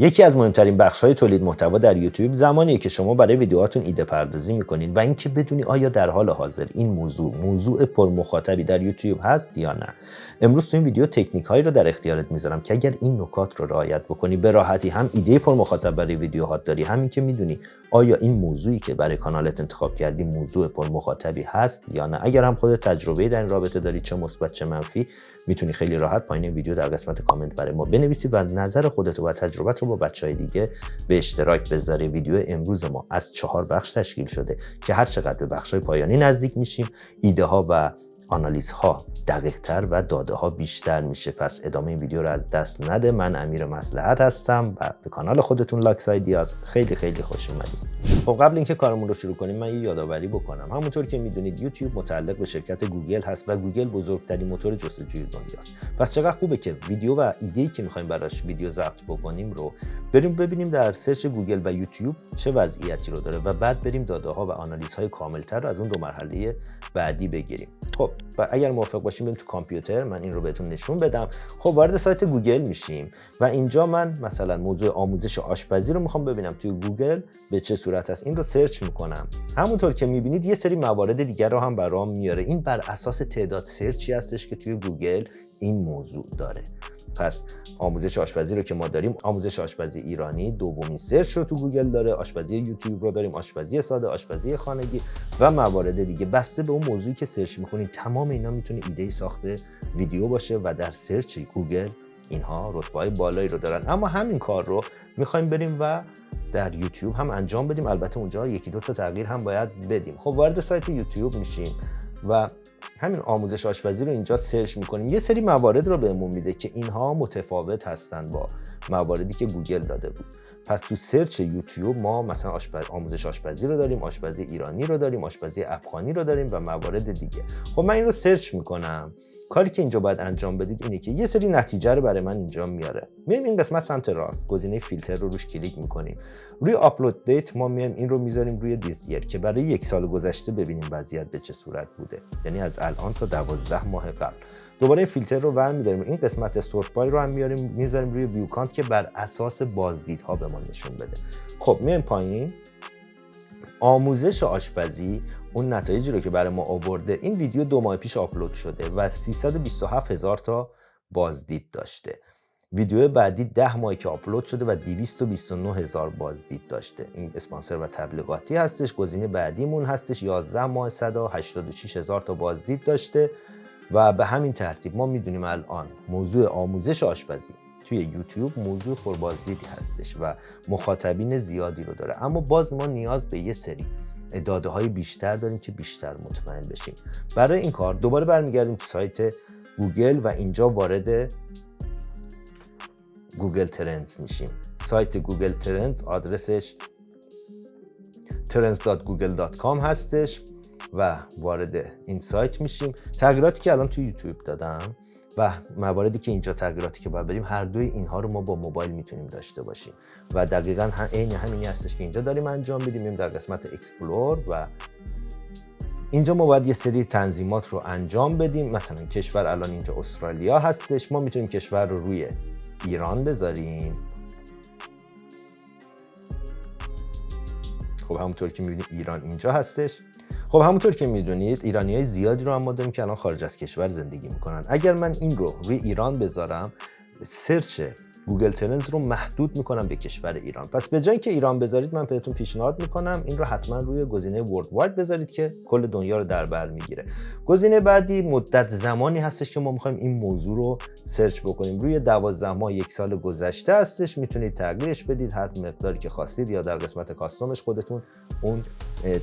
یکی از مهمترین بخش‌های تولید محتوا در یوتیوب زمانیه که شما برای ویدیوهاتون ایده پردازی می‌کنید و اینکه بدونی آیا در حال حاضر این موضوع پرمخاطبی در یوتیوب هست یا نه. امروز تو این ویدیو تکنیک‌هایی رو در اختیارت میذارم که اگر این نکات رو رعایت بکنی به راحتی هم ایده پرمخاطب برای ویدیوهات داری، همین که میدونی آیا این موضوعی که برای کانالت انتخاب کردی موضوع پرمخاطبی هست یا نه. اگر هم خودت تجربه در این رابطه داری، چه مثبت چه منفی، میتونی خیلی راحت پایین این ویدیو در قسمت کامنت برای ما بنویسی و نظر خودت و تجربت رو با بچهای دیگه به اشتراک بذاری. ویدیو امروز ما از 4 بخش تشکیل شده که هر چقدر به بخش‌های پایانی نزدیک میشیم ایده ها و آنالیز ها دقیق تر و داده ها بیشتر میشه. پس ادامه این ویدیو رو از دست نده. من امیر مصلحت هستم و به کانال خودتون لاکس آیدیاز خیلی خوش اومدید. خب قبل اینکه کارمون رو شروع کنیم من یه یادآوری بکنم. همونطور که میدونید یوتیوب متعلق به شرکت گوگل هست و گوگل بزرگترین موتور جستجوی دنیاست. پس چقدر خوبه که ویدیو و ایده‌ای که می‌خوایم براش ویدیو ضبط بکنیم رو بریم ببینیم در سرچ گوگل و یوتیوب چه وضعیتی رو داره و بعد بریم داده‌ها و آنالیزهای کاملتر رو از اون 2 مرحله بعدی بگیریم. خب و اگر موافق باشیم بریم تو کامپیوتر، من این رو بهتون نشون بدم. خب وارد سایت گوگل میشیم و اینجا من مثلا موضوع آموزش آشپزی رو میخوام ببینم توی گوگل به چه صورت است. این رو سرچ میکنم. همونطور که میبینید یه سری موارد دیگر رو هم برام میاره. این بر اساس تعداد سرچی هستش که توی گوگل این موضوع داره. پس آموزش آشپزی رو که ما داریم، آموزش آشپزی ایرانی دومین سرچ رو تو گوگل داره، آشپزی یوتیوب رو داریم، آشپزی ساده، آشپزی خانگی و موارد دیگه. بسته به اون موضوعی که سرچ می‌کنید تمام اینا میتونه ایده ساخت ویدیو باشه و در سرچ گوگل اینها رتبه‌های بالایی رو دارن. اما همین کار رو می‌خوایم بریم و در یوتیوب هم انجام بدیم. البته اونجا یکی دو تا تغییر هم باید بدیم. خب وارد سایت یوتیوب میشیم و همین آموزش آشپزی رو اینجا سرچ میکنیم. یه سری موارد رو بهمون میده که اینها متفاوت هستن با مواردی که گوگل داده بود. پس تو سرچ یوتیوب ما مثلا آموزش آشپزی رو داریم، آشپزی ایرانی رو داریم، آشپزی افغانی رو داریم و موارد دیگه. خب من این رو سرچ میکنم. کاری که اینجا باید انجام بدید اینه که یه سری نتیجه رو برای من اینجا میاره. میایم این قسمت سمت راست، گزینه فیلتر رو روش کلیک میکنیم. روی آپلود دیت ما میایم این رو میذاریم روی دیس ییر که برای 1 سال گذشته ببینیم وضعیت به چه صورت بوده، یعنی از الان تا 12 ماه قبل. دوباره این فیلتر رو برمی‌داریم. این قسمت سورت بای رو هم میذاریم روی ویو کانت که بر اساس بازدیدها به ما نشون بده. خب میایم پایین. آموزش آشپزی اون نتایجی رو که برای ما آورده، این ویدیو 2 ماه پیش آپلود شده و 327,000 تا بازدید داشته. ویدیو بعدی 10 ماه که آپلود شده و 229,000 بازدید داشته. این اسپانسر و تبلیغاتی هستش. گزینه بعدیمون هستش 11 ماه 186,000 تا بازدید داشته و به همین ترتیب ما میدونیم الان موضوع آموزش آشپزی توی یوتیوب موضوع پربازدیدی هستش و مخاطبین زیادی رو داره. اما باز ما نیاز به یه سری داده‌های بیشتر داریم که بیشتر مطمئن بشیم. برای این کار دوباره برمیگردیم تو سایت گوگل و اینجا وارد گوگل ترندز میشیم. سایت گوگل ترندز آدرسش trends.google.com هستش و وارد این سایت میشیم. تغییراتی که الان تو یوتیوب دادم و مواردی که اینجا تغییراتی که باید بدیم، هر دوی اینها رو ما با موبایل میتونیم داشته باشیم و دقیقاً عین همینی هستش که اینجا داریم انجام میدیم. در قسمت اکسپلور و اینجا ما باید یه سری تنظیمات رو انجام بدیم. مثلا کشور الان اینجا استرالیا هستش، ما میتونیم کشور رو روی ایران بذاریم. خب همونطور که میبینید ایران اینجا هستش. خب همونطور که میدونید ایرانیای زیادی رو هم ما داریم که الان خارج از کشور زندگی میکنن. اگر من این رو روی ایران بذارم، سرچ گوگل ترندز رو محدود میکنم به کشور ایران. پس به جای که ایران بذارید، من بهتون پیشنهاد میکنم این رو حتما روی گزینه ورلد واید بذارید که کل دنیا رو در بر میگیره. گزینه بعدی مدت زمانی هستش که ما میخوایم این موضوع رو سرچ بکنیم. روی 12 ماه 1 سال گذشته هستش. میتونید تغییرش بدید هر مقداری که خواستید یا در قسمت کاستومش خودتون اون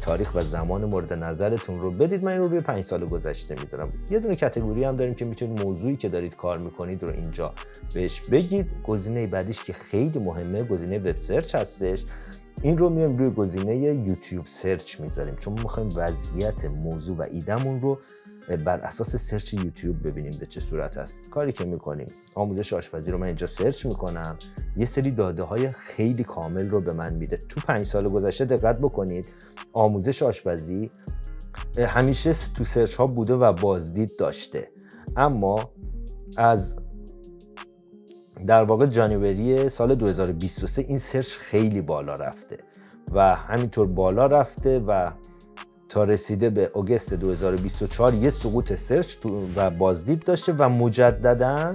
تاریخ و زمان مورد نظرتون رو بدید. من این رو روی 5 سال گذشته میذارم. یه دونه کاتگوری هم داریم که میتونید موضوعی که دارید کار میکنید رو اینجا بهش بگید. گزینه بعدیش که خیلی مهمه گزینه وب سرچ هستش. این رو میایم روی گزینه یوتیوب سرچ میذاریم چون ما میخوایم وضعیت موضوع و ایدمون رو بر اساس سرچ یوتیوب ببینیم به چه صورت است. کاری که میکنیم آموزش آشپزی رو من اینجا سرچ میکنم، یه سری داده های خیلی کامل رو به من میده. تو 5 سال گذشته دقت بکنید آموزش آشپزی همیشه تو سرچ ها بوده و بازدید داشته، اما از در واقع جانوری سال 2023 این سرچ خیلی بالا رفته و همینطور بالا رفته و تا رسیده به آگوست 2024 یه سقوط سرچ و بازدید داشته و مجدداً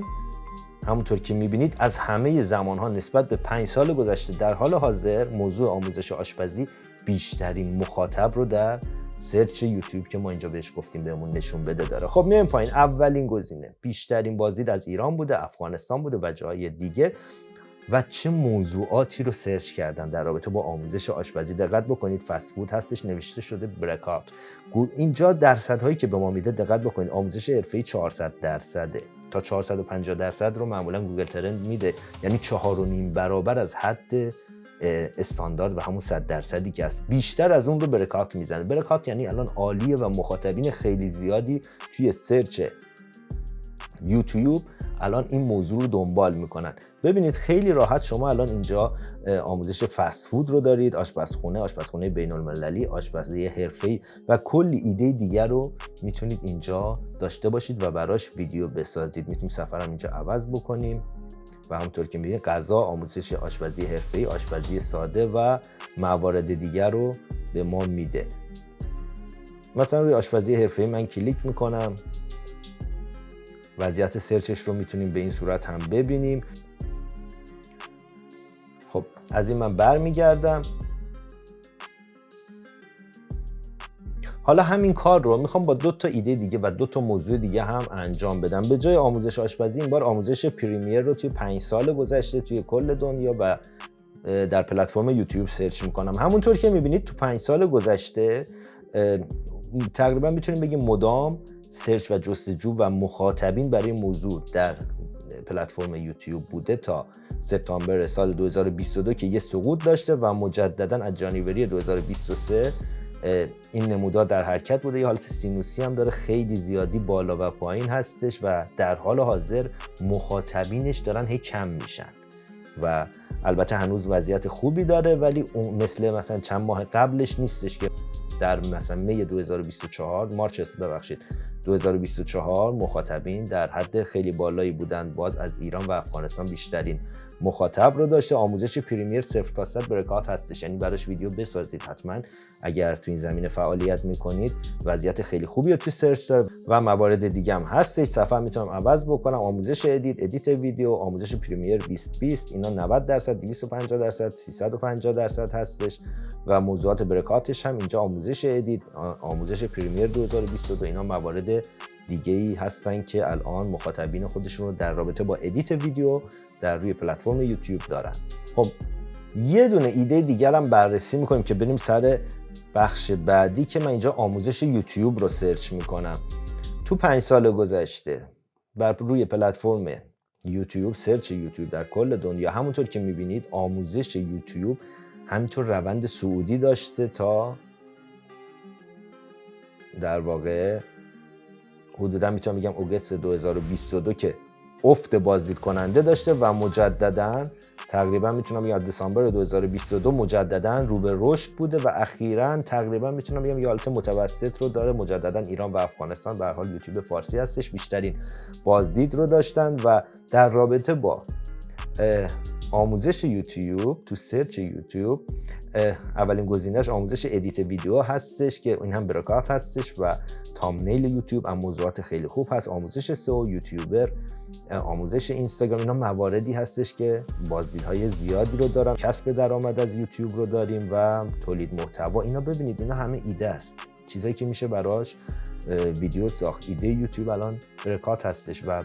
همونطور که میبینید از همه زمانها نسبت به 5 سال گذشته در حال حاضر موضوع آموزش آشپزی بیشترین مخاطب رو در سرچ یوتیوب که ما اینجا بهش گفتیم بهمون نشون بده داره. خب میایم پایین. اولین گزینه بیشترین بازدید از ایران بوده، افغانستان بوده و جاهای دیگه. و چه موضوعاتی رو سرچ کردن در رابطه با آموزش آشپزی؟ دقت بکنید فست فود هستش، نوشته شده برکات. اینجا درصدهایی که به ما میده دقت بکنید، آموزش حرفه‌ای 400% تا 450% رو معمولا گوگل ترند میده، یعنی 4.5 برابر از حد استاندارد و همون 100% که هست. بیشتر از اون رو برکات میزنه. برکات یعنی الان عالیه و مخاطبین خیلی زیادی توی سرچ یوتیوب الان این موضوع رو دنبال میکنن. ببینید خیلی راحت شما الان اینجا آموزش فست فود رو دارید، آشپزخونه بین المللی، آشپزی حرفه‌ای و کلی ایده دیگر رو میتونید اینجا داشته باشید و براش ویدیو بسازید. میتونیم سفرم اینجا عوض بکنیم و همونطور که میبینید غذا، آموزش آشپزی حرفه‌ای، آشپزی ساده و موارد دیگر رو به ما میده. مثلا روی آشپزی حرفه‌ای من کلیک میکنم، وضعیت سرچش رو میتونیم به این صورت هم ببینیم. خب از این من برمیگردم. حالا همین کار رو میخوام با 2 تا ایده دیگه و 2 تا موضوع دیگه هم انجام بدم. به جای آموزش آشپزی این بار آموزش پریمیر رو توی 5 سال گذشته توی کل دنیا و در پلتفرم یوتیوب سرچ میکنم. همونطور که میبینید تو 5 سال گذشته تقریبا میتونیم بگیم مدام سرچ و جستجو و مخاطبین برای موضوع در پلتفرم یوتیوب بوده تا سپتامبر سال 2022 که یه سقوط داشته و مجددا از جانوری 2023 این نمودار در حرکت بوده. یه حالت سینوسی هم داره، خیلی زیادی بالا و پایین هستش و در حال حاضر مخاطبینش دارن هی کم میشن و البته هنوز وضعیت خوبی داره، ولی اون مثلا چند ماه قبلش نیستش که در مثلا می 2024 مخاطبین در حد خیلی بالایی بودند. باز از ایران و افغانستان بیشترین مخاطب رو داشته. آموزش پریمیر 0 تا 100 برکات هستش، یعنی براش ویدیو بسازید حتما اگر تو این زمینه فعالیت میکنید. وضعیت خیلی خوبی رو تو سرچ داره و موارد دیگه هم هستش. صفحه میتونم عوض بکنم. آموزش ادیت ویدیو، آموزش پریمیر 2020 اینا 90%، 250%، 350% هستش و موضوعات برکاتش هم اینجا آموزش ادیت، آموزش پریمیر 2022 اینا موارد دیگه‌ای هستن که الان مخاطبین خودشون رو در رابطه با ادیت ویدیو در روی پلتفرم یوتیوب دارن. خب یه دونه ایده دیگر هم بررسی میکنیم که بریم سر بخش بعدی که من اینجا آموزش یوتیوب رو سرچ میکنم. تو 5 سال گذشته بر روی پلتفرم یوتیوب، سرچ یوتیوب در کل دنیا همونطور که میبینید آموزش یوتیوب همینطور روند صعودی داشته تا در واقع حدودا میتونم بگم آگوست 2022 که افت بازدید کننده داشته و مجددا تقریبا میتونم بگم دسامبر 2022 مجددا رو به رشد بوده و اخیراً تقریبا میتونم بگم یه حالت متوسط رو داره. مجددا ایران و افغانستان به هر حال یوتیوب فارسی هستش بیشترین بازدید رو داشتن و در رابطه با آموزش یوتیوب تو سرچ یوتیوب اولین گزینه‌اش آموزش ادیت ویدیو هستش که این هم برکات هستش و تامنیل یوتیوب هم موضوعات خیلی خوب هست. آموزش سئو، یوتیوبر، آموزش اینستاگرام اینا مواردی هستش که بازدیدهای زیادی رو دارن. کسب درآمد از یوتیوب رو داریم و تولید محتوا. اینا ببینید اینا همه ایده است، چیزایی که میشه براش ویدیو ساخت. ایده یوتیوب الان برکات هستش و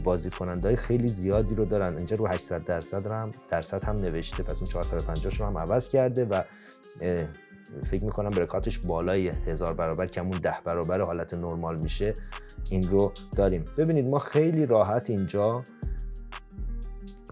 بازدید کننده‌های خیلی زیادی رو دارن. اینجا رو 800% هم نوشته، پس اون 450 رو هم عوض کرده و فکر میکنم برکاتش بالای 1000 برابر کمون 10 برابر حالت نرمال میشه. این رو داریم. ببینید ما خیلی راحت اینجا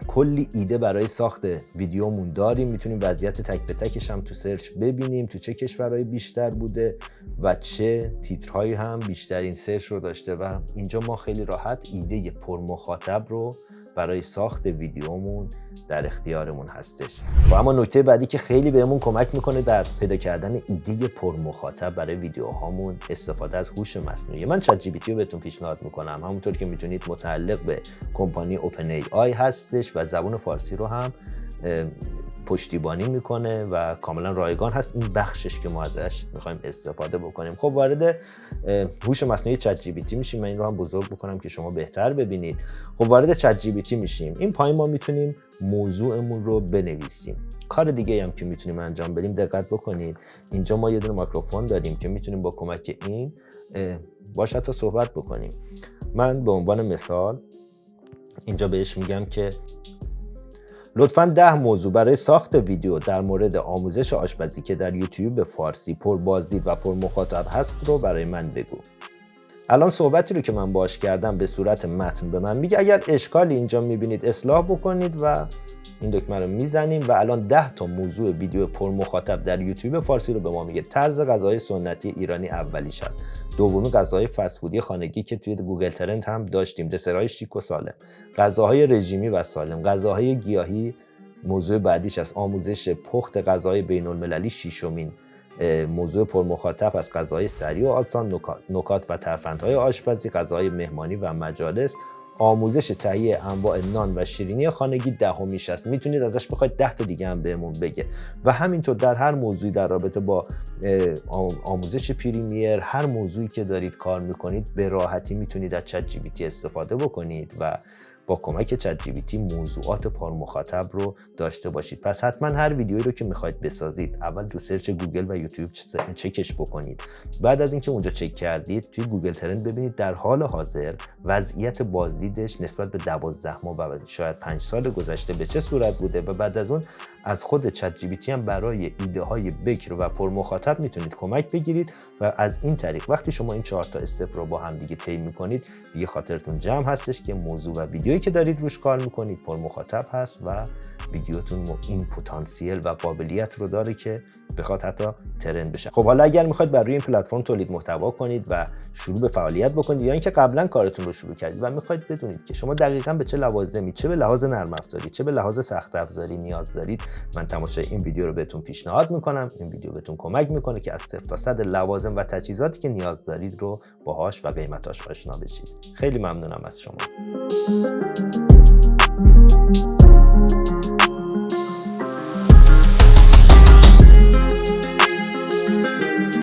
کلی ایده برای ساخت ویدیومون داریم. میتونیم وضعیت تک به تکش هم تو سرچ ببینیم، تو چه کشورهای بیشتر بوده و چه تیترهایی هم بیشترین سرچ رو داشته و اینجا ما خیلی راحت ایده پر مخاطب رو برای ساخت ویدیومون در اختیارمون هستش. و اما نکته بعدی که خیلی بهمون کمک میکنه در پیدا کردن ایده پرمخاطب برای ویدیوهامون استفاده از هوش مصنوعی. من چت جی پی تی رو بهتون پیشنهاد میکنم، همونطور که میتونید متعلق به کمپانی اوپن ای آی هستش و زبان فارسی رو هم پشتیبانی میکنه و کاملا رایگان هست. این بخشش که ما ازش میخوایم استفاده بکنیم. خب وارد هوش مصنوعی چت جی پی تی میشیم. من این رو هم بزرگ بکنم که شما بهتر ببینید. خب وارد چت جی پی تی میشیم. این پایین ما میتونیم موضوعمون رو بنویسیم. کار دیگه هم که میتونیم انجام بدیم، دقت بکنید اینجا ما یه دونه میکروفون داریم که میتونیم با کمک این باش حتی صحبت بکنیم. من به عنوان مثال اینجا بهش میگم که لطفاً 10 موضوع برای ساخت ویدیو در مورد آموزش آشپزی که در یوتیوب به فارسی پر بازدید و پر مخاطب هست رو برای من بگو. الان صحبتی رو که من باش کردم به صورت متن به من میگه. اگر اشکالی اینجا میبینید اصلاح بکنید و این دکمه رو میزنیم و الان 10 تا موضوع ویدیو پر مخاطب در یوتیوب فارسی رو به ما میگه. طرز غذای سنتی ایرانی اولیش هست. دومی غذاهای فست فودی خانگی که توی گوگل ترند هم داشتیم، دسرهای شیک و سالم. غذاهای رژیمی و سالم. غذاهای گیاهی موضوع بعدیش است. آموزش پخت غذاهای بین‌المللی ششمین موضوع پر مخاطب از غذاهای سریع و آسان، نکات و ترفندهای آشپزی، غذاهای مهمانی و مجالس. آموزش تهیه انواع نان و شیرینی خانگی دهمیش است. میتونید ازش بخواید 10 تا دیگه هم بهمون بگه. و همینطور در هر موضوعی در رابطه با آموزش پریمیر، هر موضوعی که دارید کار میکنید به راحتی میتونید از چت جی پی تی استفاده بکنید و با کمک چت جی پی تی موضوعات پرمخاطب رو داشته باشید. پس حتما هر ویدیویی رو که میخواید بسازید اول تو سرچ گوگل و یوتیوب چکش بکنید. بعد از اینکه اونجا چک کردید توی گوگل ترند ببینید در حال حاضر وضعیت بازدیدش نسبت به 12 ماه و شاید 5 سال گذشته به چه صورت بوده و بعد از اون از خود چت جی پی تی هم برای ایده های بکر و پرمخاطب میتونید کمک بگیرید و از این طریق وقتی شما این 4 تا استپ رو با هم دیگه طی میکنید دیگه خاطرتون جمع هستش که موضوع و ویدیویی که دارید روش کار میکنید پرمخاطب هست و ویدیوتون این پتانسیل و قابلیت رو داره که بخواد حتی ترند بشه. خب حالا اگر میخواید بر روی این پلتفرم تولید محتوا کنید و شروع به فعالیت بکنید یا اینکه قبلا کارتون رو شروع کردید و میخواید بدونید که شما دقیقاً به چه لوازمی، چه به لحاظ نرم افزاری چه به لحاظ سخت افزاری نیاز دارید، من تماشای این ویدیو رو بهتون پیشنهاد میکنم. این ویدیو بهتون کمک میکنه که از 0 تا 100 لوازم و تجهیزاتی که نیاز دارید رو باهاش و قیمتاش آشنا بشید. خیلی ممنونم از شما.